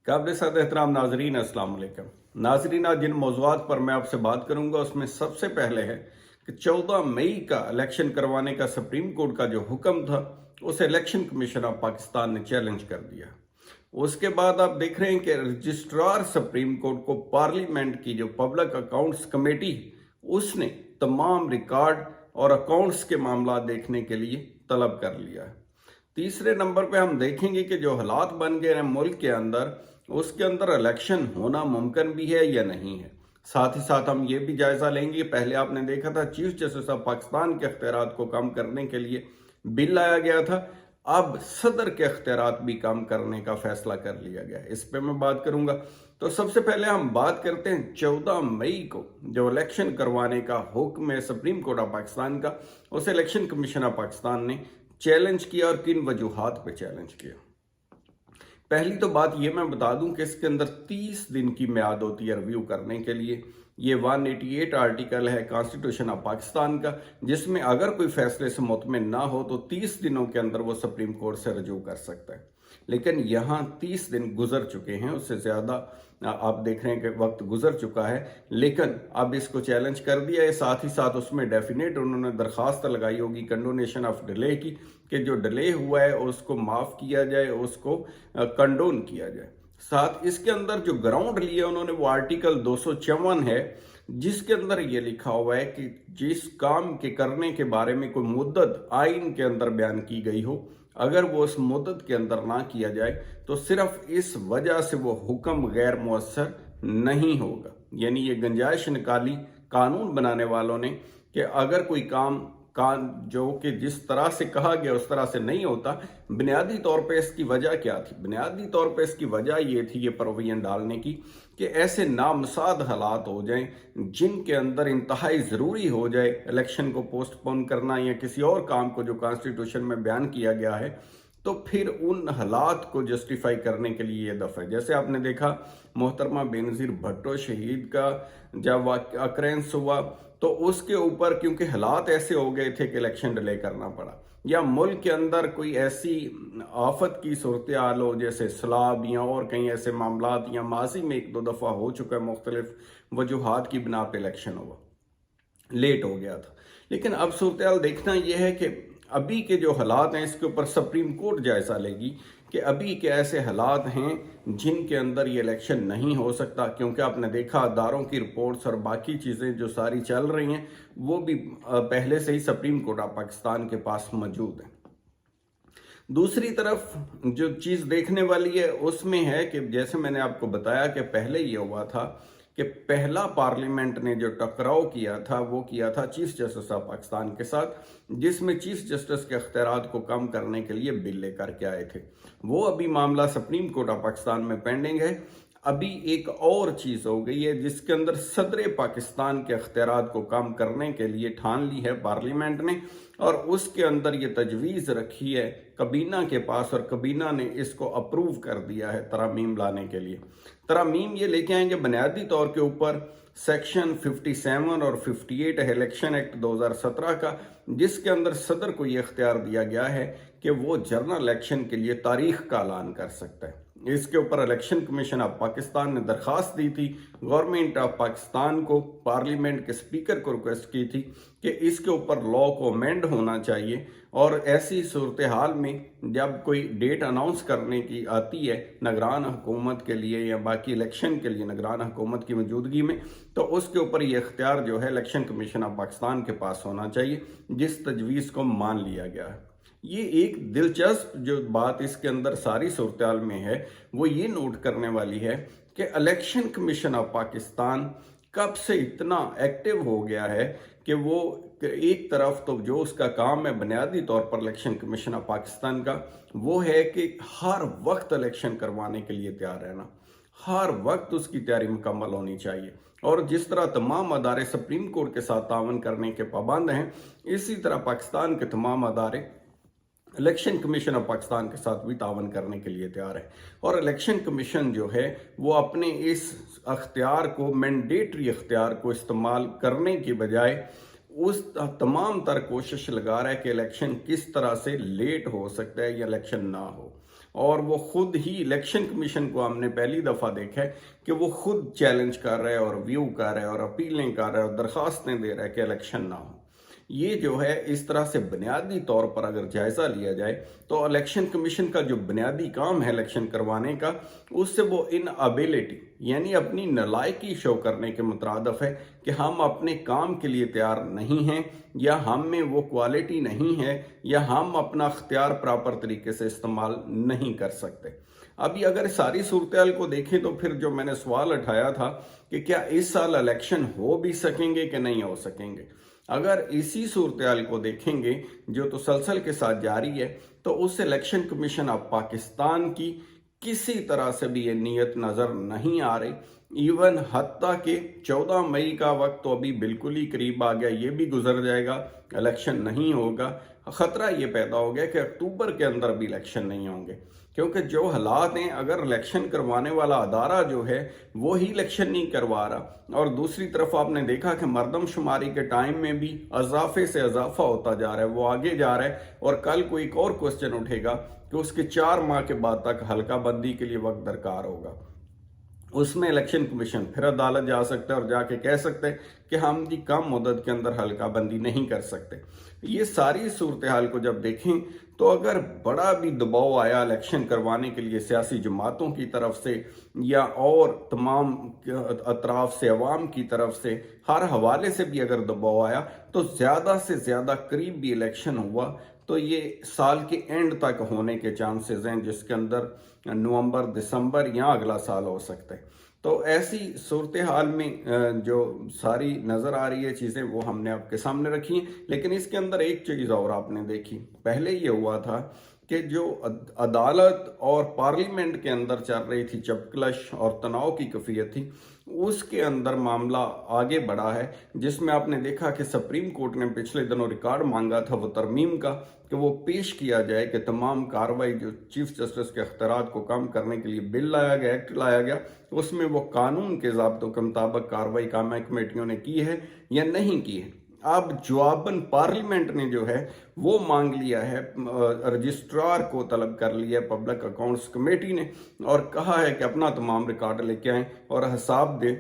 काबिल सद एहतराम नाजरीन, अस्सलाम वालेकुम। नाजरीन, आज जिन मौज़ूआत पर मैं आपसे बात करूंगा उसमें सबसे पहले है कि 14 मई का इलेक्शन करवाने का सुप्रीम कोर्ट का जो हुक्म था उसे इलेक्शन कमीशन ऑफ पाकिस्तान ने चैलेंज कर दिया। उसके बाद आप देख रहे हैं कि रजिस्ट्रार सुप्रीम कोर्ट को पार्लियामेंट की जो पब्लिक अकाउंट्स कमेटी उसने तमाम रिकॉर्ड और अकाउंट्स के मामला देखने के लिए तलब कर लिया है। तीसरे नंबर पे हम देखेंगे कि जो हालात बन गए हैं मुल्क के अंदर, उसके अंदर इलेक्शन होना मुमकिन भी है या नहीं है। साथ ही साथ हम ये भी जायजा लेंगे, पहले आपने देखा था चीफ जस्टिस ऑफ पाकिस्तान के अख्तियारात को कम करने के लिए बिल लाया गया था, अब सदर के अख्तियारात भी कम करने का फैसला कर लिया गया है। इस पे मैं बात करूंगा। तो सबसे पहले हम बात करते हैं 14 मई को जो इलेक्शन करवाने का हुक्म है सुप्रीम कोर्ट ऑफ पाकिस्तान का, उसे इलेक्शन कमीशन ऑफ पाकिस्तान ने चैलेंज किया और किन वजूहात पे चैलेंज किया। पहली तो बात ये मैं बता दूं कि इसके अंदर 30 दिन की म्याद होती है रिव्यू करने के लिए। ये 188 आर्टिकल है कॉन्स्टिट्यूशन ऑफ पाकिस्तान का, जिसमें अगर कोई फैसले से मुतमिन ना हो तो 30 दिनों के अंदर वो सुप्रीम कोर्ट से रजू कर सकता है। लेकिन यहाँ 30 दिन गुजर चुके हैं, उससे ज़्यादा आप देख रहे हैं कि वक्त गुजर चुका है, लेकिन अब इसको चैलेंज कर दिया है। साथ ही साथ उसमें डेफिनेट उन्होंने दरखास्त लगाई होगी कंडोनेशन ऑफ डिले की, कि जो डिले हुआ है उसको माफ़ किया जाए, उसको कंडोन किया जाए। साथ इसके अंदर जो ग्राउंड लिया उन्होंने वो आर्टिकल 254 है, जिसके अंदर ये लिखा हुआ है कि जिस काम के करने के बारे में कोई मुद्दत आइन के अंदर बयान की गई हो, अगर वो उस मुद्दत के अंदर ना किया जाए तो सिर्फ इस वजह से वो हुक्म गैर मुअस्सर नहीं होगा। यानी ये गुंजाइश निकाली कानून बनाने वालों ने कि अगर कोई काम जो कि जिस तरह से कहा गया उस तरह से नहीं होता। बुनियादी तौर पे इसकी वजह क्या थी? बुनियादी तौर पे इसकी वजह ये थी, ये प्रोविजन डालने की, कि ऐसे नामसाद हालात हो जाएं जिनके अंदर इंतहाई ज़रूरी हो जाए इलेक्शन को पोस्टपोन करना या किसी और काम को जो कॉन्स्टिट्यूशन में बयान किया गया है, तो फिर उन हालात को जस्टिफाई करने के लिए ये दफ़ा है। जैसे आपने देखा मोहतरमा बेनज़ीर भुट्टो शहीद का जब अक्रेंस हुआ तो उसके ऊपर क्योंकि हालात ऐसे हो गए थे कि इलेक्शन डिले करना पड़ा, या मुल्क के अंदर कोई ऐसी आफत की सूरत हाल हो जैसे सैलाब या और कई ऐसे मामलात, या माजी में एक दो दफ़ा हो चुका है, मुख्तलिफ वजूहात की बिना पे इलेक्शन हुआ, लेट हो गया था। लेकिन अब सूरत हाल देखना यह है कि अभी के जो हालात हैं इसके ऊपर सुप्रीम कोर्ट जायजा लेगी कि अभी के ऐसे हालात हैं जिनके अंदर ये इलेक्शन नहीं हो सकता, क्योंकि आपने देखा अदारों की रिपोर्ट्स और बाकी चीज़ें जो सारी चल रही हैं वो भी पहले से ही सुप्रीम कोर्ट ऑफ पाकिस्तान के पास मौजूद है। दूसरी तरफ जो चीज़ देखने वाली है उसमें है कि जैसे मैंने आपको बताया कि पहले ये हुआ था कि पहला पार्लियामेंट ने जो टकराव किया था वो किया था चीफ जस्टिस ऑफ पाकिस्तान के साथ, जिसमें चीफ जस्टिस के अख्तियारात को कम करने के लिए बिल लेकर के आए थे। वो अभी मामला सुप्रीम कोर्ट ऑफ पाकिस्तान में पेंडिंग है। अभी एक और चीज़ हो गई है जिसके अंदर सदर पाकिस्तान के अख्तियारात को कम करने के लिए ठान ली है पार्लियामेंट ने, और उसके अंदर ये तजवीज़ रखी है कबीना के पास, और कबीना ने इसको अप्रूव कर दिया है तरमीम लाने के लिए। तरमीम ये लेके आएंगे बुनियादी तौर के ऊपर सेक्शन 57 और 58 है इलेक्शन एक्ट 2017 का, जिसके अंदर सदर को ये इख्तियार दिया गया है कि वो जनरल इलेक्शन के लिए तारीख का ऐलान कर सकता है। इसके ऊपर इलेक्शन कमीशन ऑफ पाकिस्तान ने दरखास्त दी थी गवर्नमेंट ऑफ पाकिस्तान को, पार्लियामेंट के स्पीकर को रिक्वेस्ट की थी कि इसके ऊपर लॉ को अमेंड होना चाहिए, और ऐसी सूरत हाल में जब कोई डेट अनाउंस करने की आती है निगरान हुकूमत के लिए या बाकी इलेक्शन के लिए निगरान हुकूमत की मौजूदगी में, तो उसके ऊपर ये इख्तियार जो है इलेक्शन कमीशन ऑफ पाकिस्तान के पास होना चाहिए, जिस तजवीज़ को मान लिया गया है। ये एक दिलचस्प जो बात इसके अंदर सारी सूरत में है वो ये नोट करने वाली है कि इलेक्शन कमीशन ऑफ पाकिस्तान कब से इतना एक्टिव हो गया है कि वो एक तरफ तो जो उसका काम है बुनियादी तौर पर इलेक्शन कमीशन ऑफ पाकिस्तान का वो है कि हर वक्त इलेक्शन करवाने के लिए तैयार रहना, हर वक्त उसकी तैयारी मुकम्मल होनी चाहिए। और जिस तरह तमाम अदारे सुप्रीम कोर्ट के साथ तावन करने के पाबंद हैं, इसी तरह पाकिस्तान के तमाम अदारे इलेक्शन कमीशन ऑफ पाकिस्तान के साथ भी तावन करने के लिए तैयार है। और इलेक्शन कमीशन जो है वो अपने इस अख्तियार को, मैंडेटरी अख्तियार को इस्तेमाल करने की बजाय उस तमाम तर कोशिश लगा रहा है कि इलेक्शन किस तरह से लेट हो सकता है या इलेक्शन ना हो। اور وہ خود ہی الیکشن کمیشن کو ہم نے پہلی دفعہ دیکھا ہے کہ وہ خود چیلنج کر رہے اور ویو کر رہے اور اپیلیں کر رہے اور درخواستیں دے رہے کہ الیکشن نہ ہو۔ یہ جو ہے اس طرح سے بنیادی طور پر اگر جائزہ لیا جائے تو الیکشن کمیشن کا جو بنیادی کام ہے الیکشن کروانے کا، اس سے وہ ان ابیلٹی یعنی اپنی نالائکی شو کرنے کے مترادف ہے کہ ہم اپنے کام کے لیے تیار نہیں ہیں، یا ہم میں وہ کوالٹی نہیں ہے، یا ہم اپنا اختیار پراپر طریقے سے استعمال نہیں کر سکتے۔ ابھی اگر ساری صورتحال کو دیکھیں تو پھر جو میں نے سوال اٹھایا تھا کہ کیا اس سال الیکشن ہو بھی سکیں گے کہ نہیں ہو سکیں گے، اگر اسی صورتحال کو دیکھیں گے جو تسلسل کے ساتھ جاری ہے تو اس الیکشن کمیشن آف پاکستان کی کسی طرح سے بھی یہ نیت نظر نہیں آ رہی۔ ایون حتیٰ کہ 14 مئی کا وقت تو ابھی بالکل ہی قریب آ گیا، یہ بھی گزر جائے گا، الیکشن نہیں ہوگا۔ خطرہ یہ پیدا ہو گیا کہ اکتوبر کے اندر بھی الیکشن نہیں ہوں گے، کیونکہ جو حالات ہیں، اگر الیکشن کروانے والا ادارہ جو ہے وہی الیکشن نہیں کروا رہا، اور دوسری طرف آپ نے دیکھا کہ مردم شماری کے ٹائم میں بھی اضافے سے اضافہ ہوتا جا رہا ہے، وہ آگے جا رہا ہے، اور کل کوئی ایک اور کوسچن اٹھے گا کہ اس کے 4 ماہ کے بعد تک حلقہ بندی کے لیے وقت درکار ہوگا۔ اس میں الیکشن کمیشن پھر عدالت جا سکتا ہے اور جا کے کہہ سکتے ہیں کہ ہم جی کم مدت کے اندر حلقہ بندی نہیں کر سکتے۔ یہ ساری صورتحال کو جب دیکھیں تو اگر بڑا بھی دباؤ آیا الیکشن کروانے کے لیے سیاسی جماعتوں کی طرف سے یا اور تمام اطراف سے، عوام کی طرف سے، ہر حوالے سے بھی اگر دباؤ آیا تو زیادہ سے زیادہ قریب بھی الیکشن ہوا تو یہ سال کے اینڈ تک ہونے کے چانسز ہیں، جس کے اندر نومبر، دسمبر یا اگلا سال ہو سکتے۔ تو ایسی صورتحال میں جو ساری نظر آ رہی ہے چیزیں وہ ہم نے آپ کے سامنے رکھی ہیں، لیکن اس کے اندر ایک چیز اور آپ نے دیکھی۔ پہلے یہ ہوا تھا کہ جو عدالت اور پارلیمنٹ کے اندر چل رہی تھی چپکلش اور تناؤ کی کیفیت تھی، اس کے اندر معاملہ آگے بڑھا ہے، جس میں آپ نے دیکھا کہ سپریم کورٹ نے پچھلے دنوں ریکارڈ مانگا تھا وہ ترمیم کا کہ وہ پیش کیا جائے کہ تمام کارروائی جو چیف جسٹس کے اختیارات کو کم کرنے کے لیے بل لایا گیا، ایکٹ لایا گیا، اس میں وہ قانون کے ضابطوں کے مطابق کارروائی قائمہ کمیٹیوں نے کی ہے یا نہیں کی ہے۔ اب جواباً پارلیمنٹ نے جو ہے وہ مانگ لیا ہے، رجسٹرار کو طلب کر لیا ہے پبلک اکاؤنٹس کمیٹی نے، اور کہا ہے کہ اپنا تمام ریکارڈ لے کے آئیں اور حساب دیں،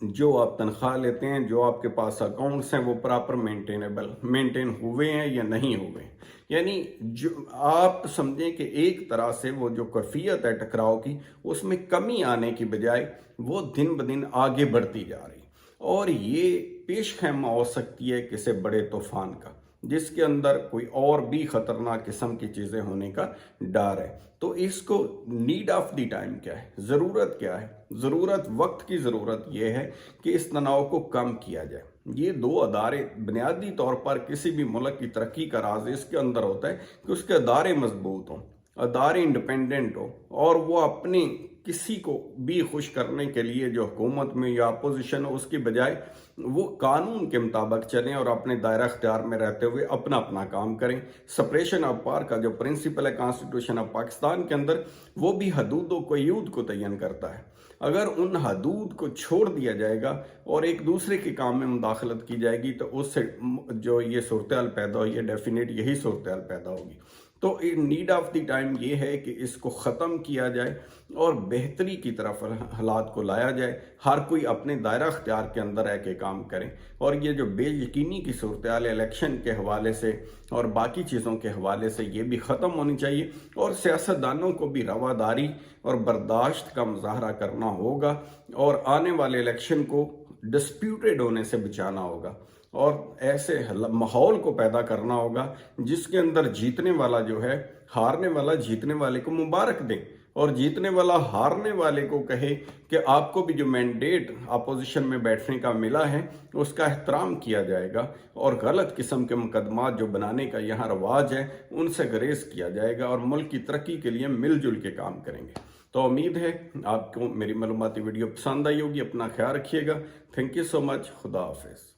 جو آپ تنخواہ لیتے ہیں، جو آپ کے پاس اکاؤنٹس ہیں، وہ پراپر مینٹین ہوئے ہیں یا نہیں ہوئے ہیں۔ یعنی جو آپ سمجھیں کہ ایک طرح سے وہ جو کیفیت ہے ٹکراؤ کی، اس میں کمی آنے کی بجائے وہ دن بدن آگے بڑھتی جا رہی، اور یہ پیش خیمہ ہو سکتی ہے کسی بڑے طوفان کا، جس کے اندر کوئی اور بھی خطرناک قسم کی چیزیں ہونے کا ڈر ہے۔ تو اس کو نیڈ آف دی ٹائم کیا ہے، ضرورت کیا ہے؟ ضرورت، وقت کی ضرورت یہ ہے کہ اس تناؤ کو کم کیا جائے۔ یہ دو ادارے بنیادی طور پر کسی بھی ملک کی ترقی کا راز اس کے اندر ہوتا ہے کہ اس کے ادارے مضبوط ہوں، ادارے انڈیپینڈنٹ ہوں، اور وہ اپنے کسی کو بھی خوش کرنے کے لیے جو حکومت میں یا اپوزیشن ہو، اس کی بجائے وہ قانون کے مطابق چلیں اور اپنے دائرہ اختیار میں رہتے ہوئے اپنا اپنا کام کریں۔ سپریشن آف پاور کا جو پرنسپل ہے کانسٹیٹیوشن آف پاکستان کے اندر، وہ بھی حدود و قیود کو تعین کرتا ہے۔ اگر ان حدود کو چھوڑ دیا جائے گا اور ایک دوسرے کے کام میں مداخلت کی جائے گی تو اس سے جو یہ صورتحال پیدا ہوئی ہے، ڈیفینیٹ یہی صورتحال پیدا ہوگی۔ تو نیڈ آف دی ٹائم یہ ہے کہ اس کو ختم کیا جائے اور بہتری کی طرف حالات کو لایا جائے، ہر کوئی اپنے دائرہ اختیار کے اندر رہ کے کام کریں، اور یہ جو بے یقینی کی صورتحال الیکشن کے حوالے سے اور باقی چیزوں کے حوالے سے یہ بھی ختم ہونی چاہیے، اور سیاستدانوں کو بھی رواداری اور برداشت کا مظاہرہ کرنا ہوگا، اور آنے والے الیکشن کو ڈسپیوٹڈ ہونے سے بچانا ہوگا، اور ایسے ماحول کو پیدا کرنا ہوگا جس کے اندر جیتنے والا جو ہے ہارنے والا جیتنے والے کو مبارک دے، اور جیتنے والا ہارنے والے کو کہے کہ آپ کو بھی جو مینڈیٹ اپوزیشن میں بیٹھنے کا ملا ہے اس کا احترام کیا جائے گا، اور غلط قسم کے مقدمات جو بنانے کا یہاں رواج ہے ان سے گریز کیا جائے گا، اور ملک کی ترقی کے لیے مل جل کے کام کریں گے۔ تو امید ہے آپ کو میری معلوماتی ویڈیو پسند آئی ہوگی۔ اپنا خیال رکھیے گا۔ تھینک یو سو مچ۔ خدا حافظ۔